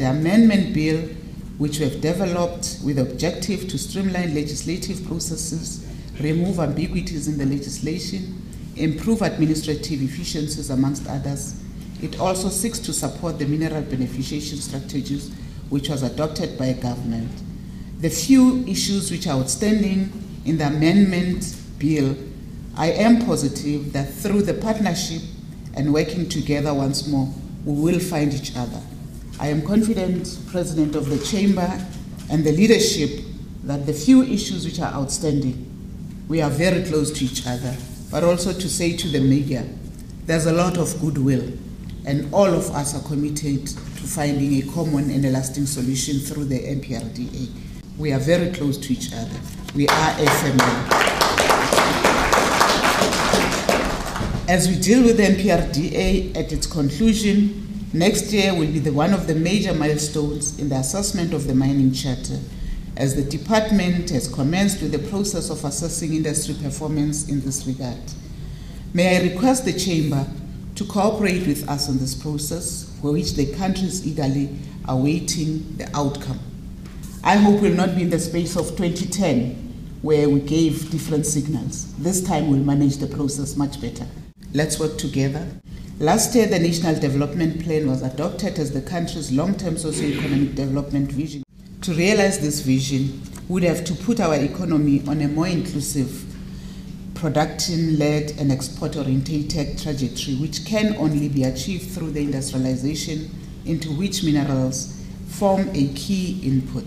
the amendment bill, which we have developed with the objective to streamline legislative processes, remove ambiguities in the legislation, improve administrative efficiencies, amongst others. It also seeks to support the mineral beneficiation strategies which was adopted by government. The few issues which are outstanding in the amendment bill, I am positive that through the partnership and working together once more, we will find each other. I am confident, President of the Chamber and the leadership, that the few issues which are outstanding, we are very close to each other, but also to say to the media, there's a lot of goodwill, and all of us are committed to finding a common and a lasting solution through the MPRDA. We are very close to each other. We are a family. As we deal with the MPRDA at its conclusion, next year will be one of the major milestones in the assessment of the mining charter, as the department has commenced with the process of assessing industry performance in this regard. May I request the Chamber to cooperate with us on this process, for which the country is eagerly awaiting the outcome. I hope we'll not be in the space of 2010, where we gave different signals. This time we'll manage the process much better. Let's work together. Last year, the National Development Plan was adopted as the country's long-term socio-economic development vision. To realize this vision, we would have to put our economy on a more inclusive, production-led and export-orientated trajectory, which can only be achieved through the industrialization into which minerals form a key input.